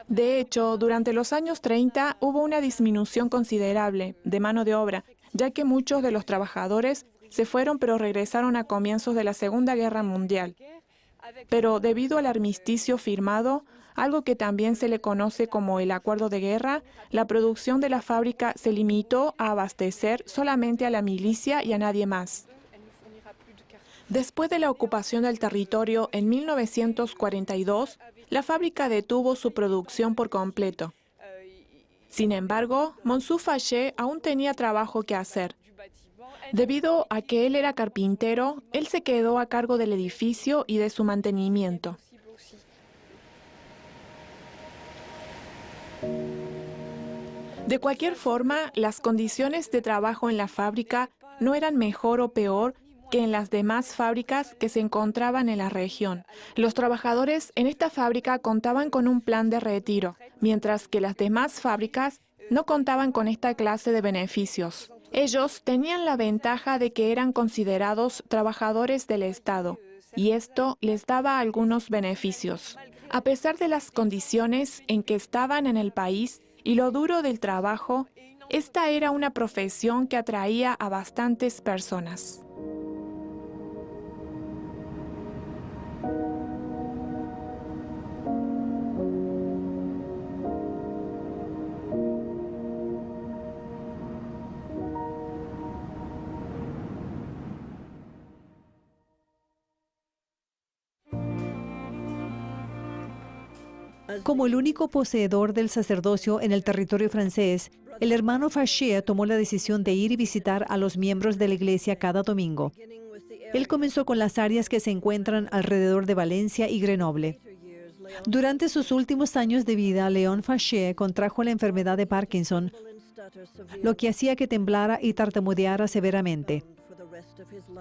De hecho, durante los años 30 hubo una disminución considerable de mano de obra, ya que muchos de los trabajadores se fueron pero regresaron a comienzos de la Segunda Guerra Mundial. Pero debido al armisticio firmado, algo que también se le conoce como el acuerdo de guerra, la producción de la fábrica se limitó a abastecer solamente a la milicia y a nadie más. Después de la ocupación del territorio en 1942, la fábrica detuvo su producción por completo. Sin embargo, Monsieur Farchier aún tenía trabajo que hacer. Debido a que él era carpintero, él se quedó a cargo del edificio y de su mantenimiento. De cualquier forma, las condiciones de trabajo en la fábrica no eran mejor o peor que en las demás fábricas que se encontraban en la región. Los trabajadores en esta fábrica contaban con un plan de retiro, mientras que las demás fábricas no contaban con esta clase de beneficios. Ellos tenían la ventaja de que eran considerados trabajadores del Estado, y esto les daba algunos beneficios. A pesar de las condiciones en que estaban en el país y lo duro del trabajo, esta era una profesión que atraía a bastantes personas. Como el único poseedor del sacerdocio en el territorio francés, el hermano Fauché tomó la decisión de ir y visitar a los miembros de la iglesia cada domingo. Él comenzó con las áreas que se encuentran alrededor de Valencia y Grenoble. Durante sus últimos años de vida, Léon Fauché contrajo la enfermedad de Parkinson, lo que hacía que temblara y tartamudeara severamente.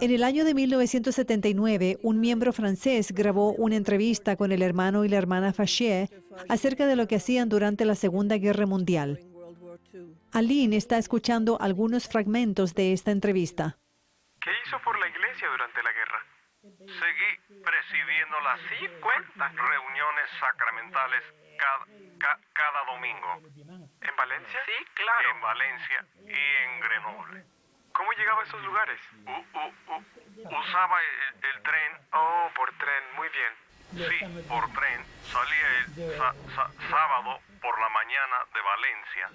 En el año de 1979, un miembro francés grabó una entrevista con el hermano y la hermana Fauché acerca de lo que hacían durante la Segunda Guerra Mundial. Aline está escuchando algunos fragmentos de esta entrevista. ¿Qué hizo por la iglesia durante la guerra? Seguí presidiendo las 50 reuniones sacramentales cada domingo. ¿En Valencia? Sí, claro. En Valencia y en Grenoble. ¿Cómo llegaba a esos lugares? Usaba el tren. Oh, por tren, muy bien. Sí, por tren. Salía el sábado por la mañana de Valencia.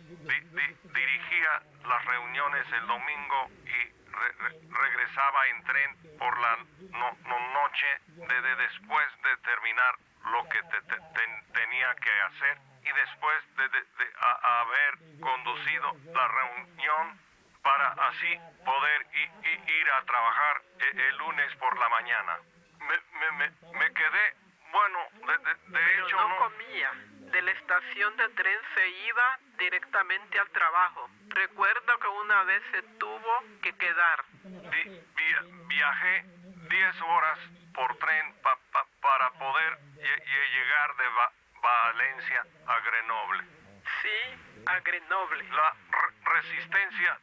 Dirigía las reuniones el domingo y regresaba en tren por la noche después de terminar lo que tenía que hacer y después de haber conducido la reunión para así poder ir a trabajar el lunes por la mañana. Me quedé, bueno, de hecho no comía. De la estación de tren se iba directamente al trabajo. Recuerdo que una vez se tuvo que quedar. Viajé 10 horas por tren para poder llegar de Valencia a Grenoble. Sí, a Grenoble. La resistencia,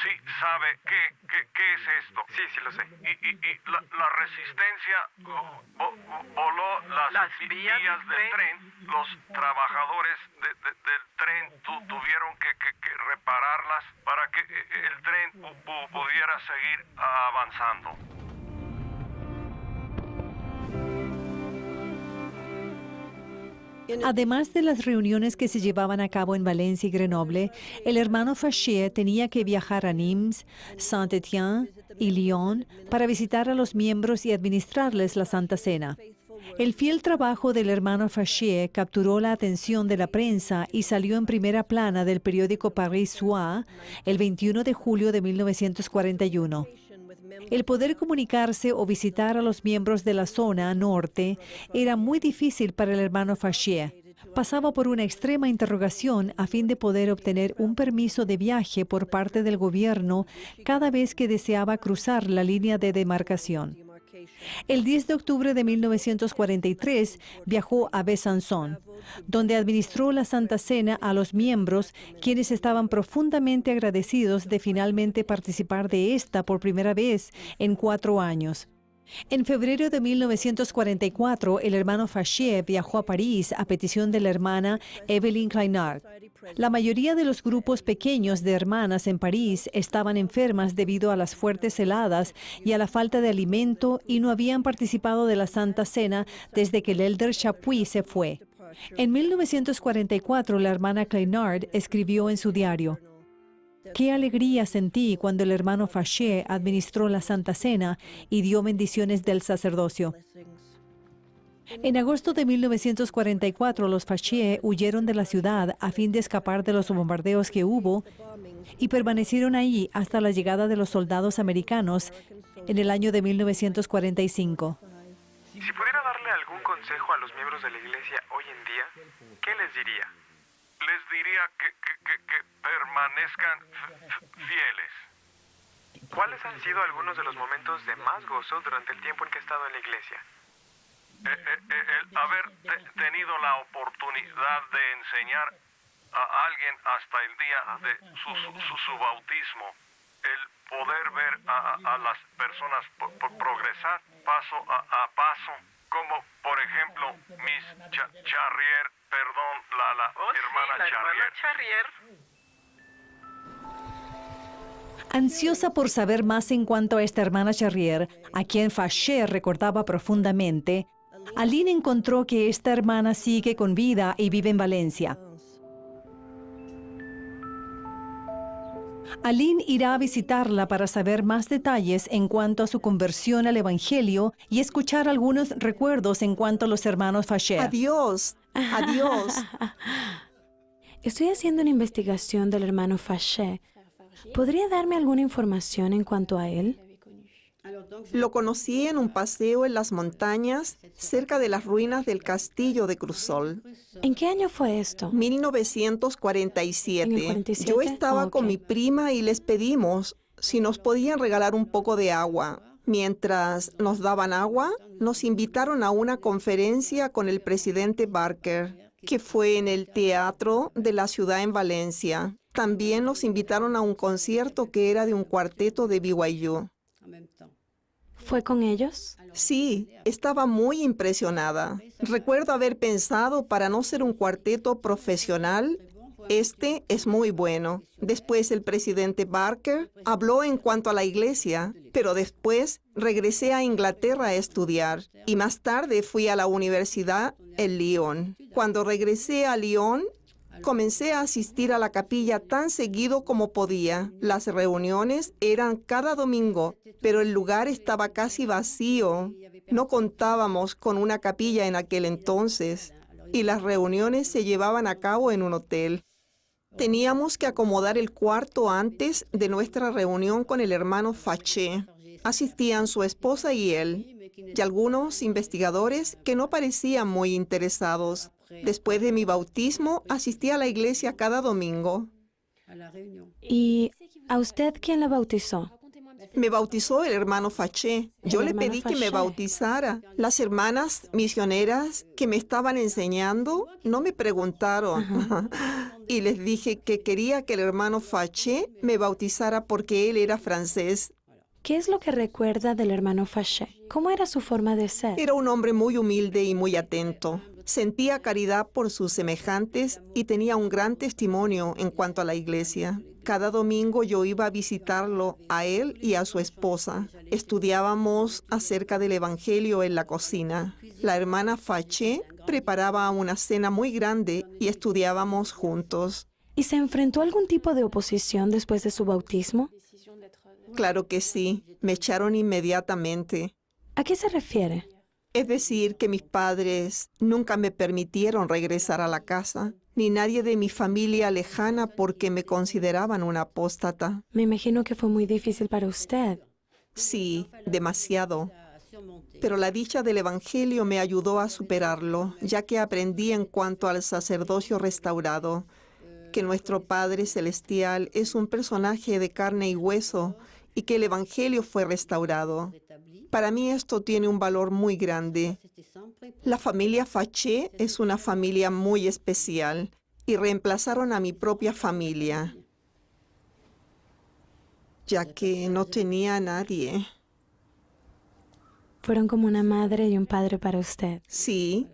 sí sabe qué es esto. Sí, lo sé. Y la resistencia voló las vías del tren. Los trabajadores del tren tuvieron que repararlas para que el tren pudiera seguir avanzando. Además de las reuniones que se llevaban a cabo en Valencia y Grenoble, el hermano Fauché tenía que viajar a Nimes, Saint-Étienne y Lyon para visitar a los miembros y administrarles la Santa Cena. El fiel trabajo del hermano Fauché capturó la atención de la prensa y salió en primera plana del periódico Paris Soir el 21 de julio de 1941. El poder comunicarse o visitar a los miembros de la zona norte era muy difícil para el hermano Fauché. Pasaba por una extrema interrogación a fin de poder obtener un permiso de viaje por parte del gobierno cada vez que deseaba cruzar la línea de demarcación. El 10 de octubre de 1943 viajó a Besançon, donde administró la Santa Cena a los miembros, quienes estaban profundamente agradecidos de finalmente participar de esta por primera vez en 4 años. En febrero de 1944, el hermano Fauché viajó a París a petición de la hermana Evelyn Kleinard. La mayoría de los grupos pequeños de hermanas en París estaban enfermas debido a las fuertes heladas y a la falta de alimento y no habían participado de la Santa Cena desde que el elder Chapuis se fue. En 1944, la hermana Kleinard escribió en su diario: «Qué alegría sentí cuando el hermano Fauché administró la Santa Cena y dio bendiciones del sacerdocio». En agosto de 1944, los Fauché huyeron de la ciudad a fin de escapar de los bombardeos que hubo y permanecieron ahí hasta la llegada de los soldados americanos en el año de 1945. Si pudiera darle algún consejo a los miembros de la iglesia hoy en día, ¿qué les diría? Les diría que permanezcan fieles. ¿Cuáles han sido algunos de los momentos de más gozo durante el tiempo en que he estado en la iglesia? El haber tenido la oportunidad de enseñar a alguien hasta el día de su bautismo el poder ver a las personas progresar paso a paso, como por ejemplo Miss Charrier, perdón, la hermana Charrier. Ansiosa por saber más en cuanto a esta hermana Charrier, a quien Faché recordaba profundamente, Aline encontró que esta hermana sigue con vida y vive en Valencia. Aline irá a visitarla para saber más detalles en cuanto a su conversión al Evangelio y escuchar algunos recuerdos en cuanto a los hermanos Faché. Adiós, adiós. Estoy haciendo una investigación del hermano Faché. ¿Podría darme alguna información en cuanto a él? Lo conocí en un paseo en las montañas cerca de las ruinas del castillo de Cruzol. ¿En qué año fue esto? 1947. ¿En el 47? Yo estaba Ok. con mi prima y les pedimos si nos podían regalar un poco de agua. Mientras nos daban agua, nos invitaron a una conferencia con el presidente Barker, que fue en el Teatro de la Ciudad en Valencia. También nos invitaron a un concierto que era de un cuarteto de BYU. ¿Fue con ellos? Sí, estaba muy impresionada. Recuerdo haber pensado, para no ser un cuarteto profesional, este es muy bueno. Después el presidente Barker habló en cuanto a la iglesia, pero después regresé a Inglaterra a estudiar y más tarde fui a la universidad en Lyon. Cuando regresé a Lyon, comencé a asistir a la capilla tan seguido como podía. Las reuniones eran cada domingo, pero el lugar estaba casi vacío. No contábamos con una capilla en aquel entonces y las reuniones se llevaban a cabo en un hotel. Teníamos que acomodar el cuarto antes de nuestra reunión con el hermano Faché. Asistían su esposa y él, y algunos investigadores que no parecían muy interesados. Después de mi bautismo, asistí a la iglesia cada domingo. ¿Y a usted quién la bautizó? Me bautizó el hermano Faché. Yo le pedí que me bautizara. Las hermanas misioneras que me estaban enseñando no me preguntaron. Y les dije que quería que el hermano Faché me bautizara porque él era francés. ¿Qué es lo que recuerda del hermano Faché? ¿Cómo era su forma de ser? Era un hombre muy humilde y muy atento. Sentía caridad por sus semejantes y tenía un gran testimonio en cuanto a la iglesia. Cada domingo yo iba a visitarlo a él y a su esposa. Estudiábamos acerca del Evangelio en la cocina. La hermana Faché preparaba una cena muy grande y estudiábamos juntos. ¿Y se enfrentó a algún tipo de oposición después de su bautismo? Claro que sí, me echaron inmediatamente. ¿A qué se refiere? Es decir, que mis padres nunca me permitieron regresar a la casa, ni nadie de mi familia lejana porque me consideraban una apóstata. Me imagino que fue muy difícil para usted. Sí, demasiado. Pero la dicha del Evangelio me ayudó a superarlo, ya que aprendí en cuanto al sacerdocio restaurado, que nuestro Padre Celestial es un personaje de carne y hueso y que el Evangelio fue restaurado. Para mí esto tiene un valor muy grande. La familia Faché es una familia muy especial y reemplazaron a mi propia familia, ya que no tenía a nadie. Fueron como una madre y un padre para usted. Sí,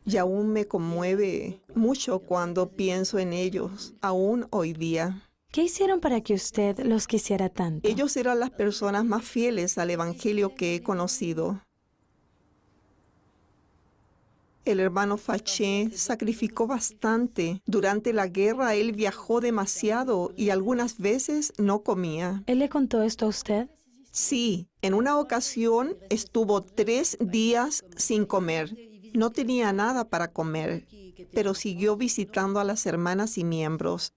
y aún me conmueve mucho cuando pienso en ellos, aún hoy día. ¿Qué hicieron para que usted los quisiera tanto? Ellos eran las personas más fieles al Evangelio que he conocido. El hermano Faché sacrificó bastante. Durante la guerra él viajó demasiado y algunas veces no comía. ¿Él le contó esto a usted? Sí, en una ocasión estuvo 3 días sin comer. No tenía nada para comer, pero siguió visitando a las hermanas y miembros.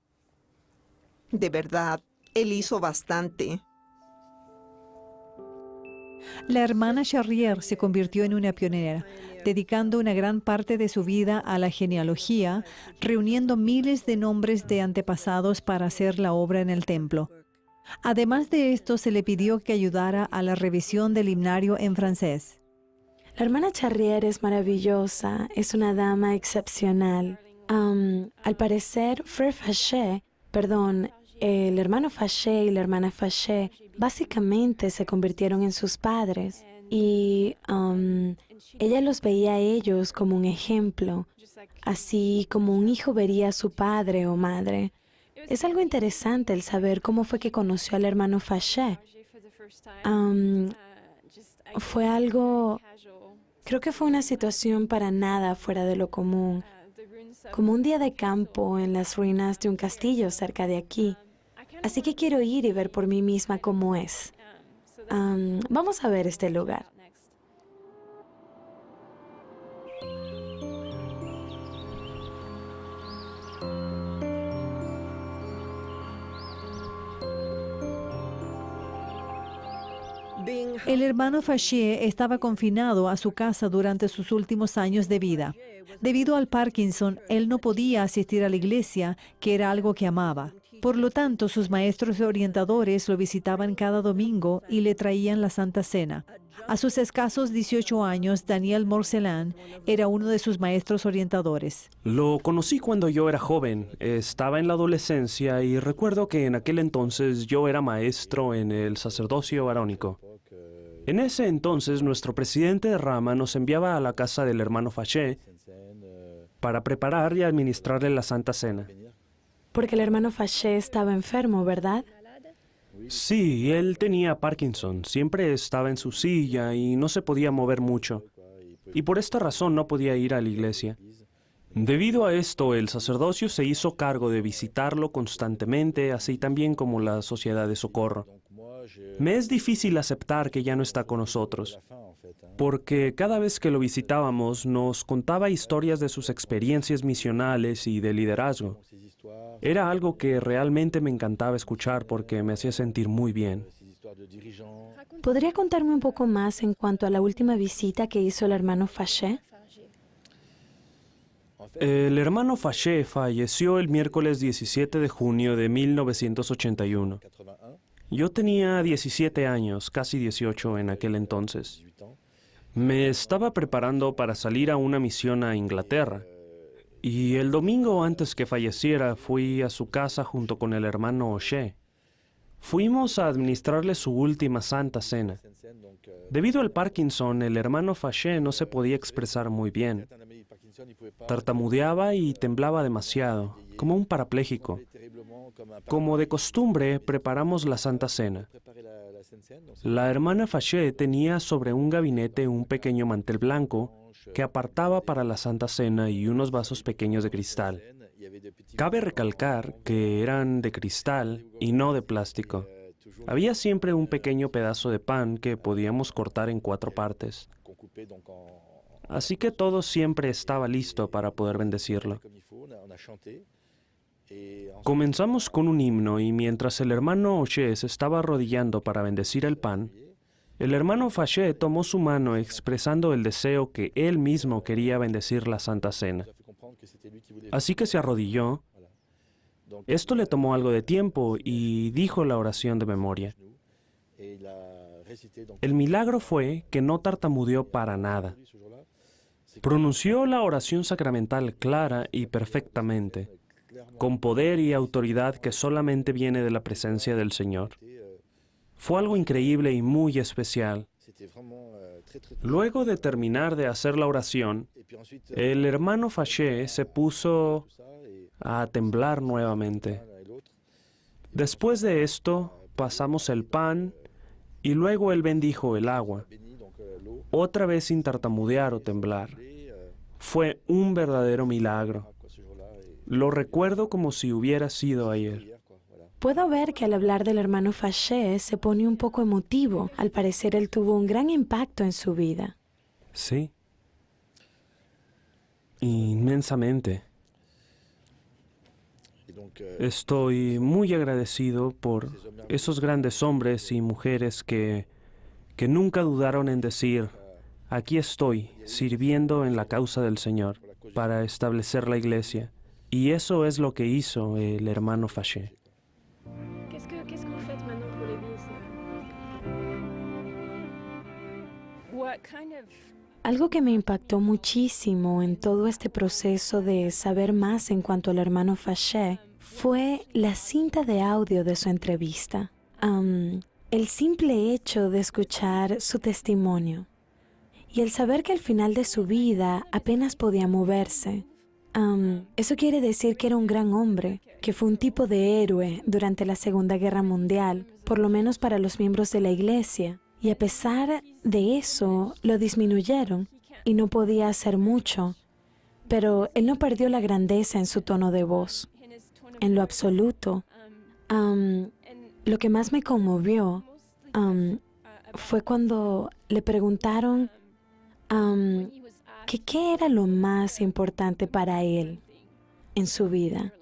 De verdad, él hizo bastante. La hermana Charrier se convirtió en una pionera, dedicando una gran parte de su vida a la genealogía, reuniendo miles de nombres de antepasados para hacer la obra en el templo. Además de esto, se le pidió que ayudara a la revisión del himnario en francés. La hermana Charrier es maravillosa, es una dama excepcional. Al parecer, Frère Faché, el hermano Faché y la hermana Faché básicamente se convirtieron en sus padres y ella los veía a ellos como un ejemplo, así como un hijo vería a su padre o madre. Es algo interesante el saber cómo fue que conoció al hermano Faché. Fue algo, creo que fue una situación para nada fuera de lo común, como un día de campo en las ruinas de un castillo cerca de aquí. Así que quiero ir y ver por mí misma cómo es. Vamos a ver este lugar. El hermano Faché estaba confinado a su casa durante sus últimos años de vida. Debido al Parkinson, él no podía asistir a la iglesia, que era algo que amaba. Por lo tanto, sus maestros orientadores lo visitaban cada domingo y le traían la Santa Cena. A sus escasos 18 años, Daniel Morcelin era uno de sus maestros orientadores. Lo conocí cuando yo era joven, estaba en la adolescencia y recuerdo que en aquel entonces yo era maestro en el sacerdocio arónico. En ese entonces, nuestro presidente de rama nos enviaba a la casa del hermano Faché para preparar y administrarle la Santa Cena. Porque el hermano Faché estaba enfermo, ¿verdad? Sí, él tenía Parkinson, siempre estaba en su silla y no se podía mover mucho. Y por esta razón no podía ir a la iglesia. Debido a esto, el sacerdocio se hizo cargo de visitarlo constantemente, así también como la sociedad de socorro. Me es difícil aceptar que ya no está con nosotros, porque cada vez que lo visitábamos nos contaba historias de sus experiencias misionales y de liderazgo. Era algo que realmente me encantaba escuchar porque me hacía sentir muy bien. ¿Podría contarme un poco más en cuanto a la última visita que hizo el hermano Faché? El hermano Faché falleció el miércoles 17 de junio de 1981. Yo tenía 17 años, casi 18 en aquel entonces. Me estaba preparando para salir a una misión a Inglaterra. Y el domingo antes que falleciera fui a su casa junto con el hermano O'Shea. Fuimos a administrarle su última Santa Cena. Debido al Parkinson, el hermano Faché no se podía expresar muy bien. Tartamudeaba y temblaba demasiado, como un parapléjico. Como de costumbre, preparamos la Santa Cena. La hermana Faché tenía sobre un gabinete un pequeño mantel blanco que apartaba para la Santa Cena y unos vasos pequeños de cristal. Cabe recalcar que eran de cristal y no de plástico. Había siempre un pequeño pedazo de pan que podíamos cortar en 4 partes. Así que todo siempre estaba listo para poder bendecirlo. Comenzamos con un himno y mientras el hermano O'Shea se estaba arrodillando para bendecir el pan, el hermano Faché tomó su mano expresando el deseo que él mismo quería bendecir la Santa Cena. Así que se arrodilló. Esto le tomó algo de tiempo y dijo la oración de memoria. El milagro fue que no tartamudeó para nada. Pronunció la oración sacramental clara y perfectamente, con poder y autoridad que solamente viene de la presencia del Señor. Fue algo increíble y muy especial. Luego de terminar de hacer la oración, el hermano Faché se puso a temblar nuevamente. Después de esto, pasamos el pan y luego él bendijo el agua, otra vez sin tartamudear o temblar. Fue un verdadero milagro. Lo recuerdo como si hubiera sido ayer. Puedo ver que al hablar del hermano Faché se pone un poco emotivo. Al parecer él tuvo un gran impacto en su vida. Sí. Inmensamente. Estoy muy agradecido por esos grandes hombres y mujeres que nunca dudaron en decir, aquí estoy, sirviendo en la causa del Señor, para establecer la iglesia. Y eso es lo que hizo el hermano Faché. Algo que me impactó muchísimo en todo este proceso de saber más en cuanto al hermano Faché fue la cinta de audio de su entrevista. El simple hecho de escuchar su testimonio y el saber que al final de su vida apenas podía moverse. Eso quiere decir que era un gran hombre, que fue un tipo de héroe durante la Segunda Guerra Mundial, por lo menos para los miembros de la iglesia. Y a pesar de eso, lo disminuyeron y no podía hacer mucho. Pero él no perdió la grandeza en su tono de voz, en lo absoluto. Lo que más me conmovió fue cuando le preguntaron qué era lo más importante para él en su vida.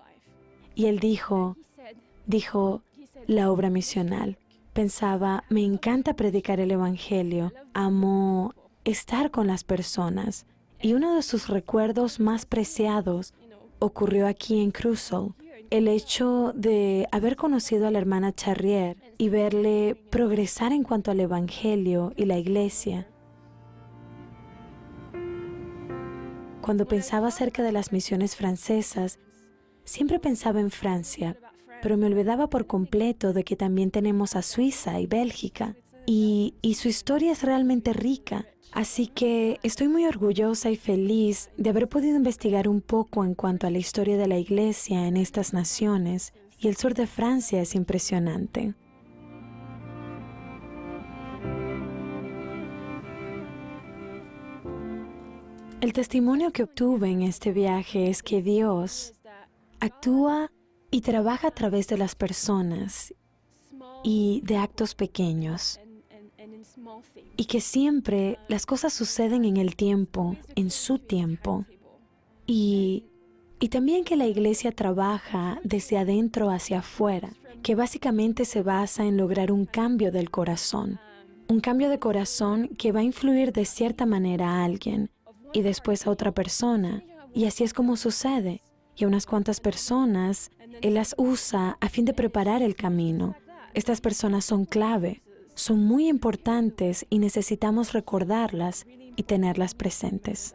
Y él dijo, la obra misional. Pensaba, me encanta predicar el Evangelio, amo estar con las personas. Y uno de sus recuerdos más preciados ocurrió aquí en Cruzall. El hecho de haber conocido a la hermana Charrier y verle progresar en cuanto al Evangelio y la iglesia. Cuando pensaba acerca de las misiones francesas, siempre pensaba en Francia, pero me olvidaba por completo de que también tenemos a Suiza y Bélgica, y su historia es realmente rica. Así que estoy muy orgullosa y feliz de haber podido investigar un poco en cuanto a la historia de la iglesia en estas naciones, y el sur de Francia es impresionante. El testimonio que obtuve en este viaje es que Dios actúa y trabaja a través de las personas y de actos pequeños. Y que siempre las cosas suceden en el tiempo, en su tiempo. Y también que la iglesia trabaja desde adentro hacia afuera, que básicamente se basa en lograr un cambio del corazón. Un cambio de corazón que va a influir de cierta manera a alguien y después a otra persona. Y así es como sucede. Y a unas cuantas personas, Él las usa a fin de preparar el camino. Estas personas son clave. Son muy importantes y necesitamos recordarlas y tenerlas presentes.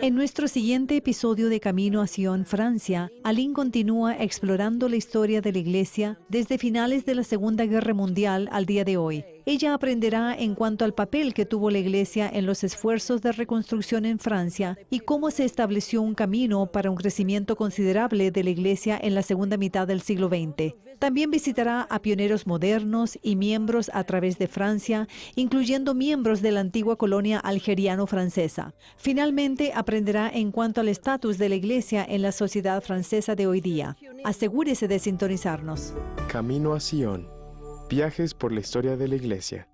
En nuestro siguiente episodio de Camino a Sion, Francia, Aline continúa explorando la historia de la Iglesia desde finales de la Segunda Guerra Mundial al día de hoy. Ella aprenderá en cuanto al papel que tuvo la Iglesia en los esfuerzos de reconstrucción en Francia y cómo se estableció un camino para un crecimiento considerable de la Iglesia en la segunda mitad del siglo XX. También visitará a pioneros modernos y miembros a través de Francia, incluyendo miembros de la antigua colonia algeriano-francesa. Finalmente, aprenderá en cuanto al estatus de la Iglesia en la sociedad francesa de hoy día. Asegúrese de sintonizarnos. Camino a Sion. Viajes por la historia de la Iglesia.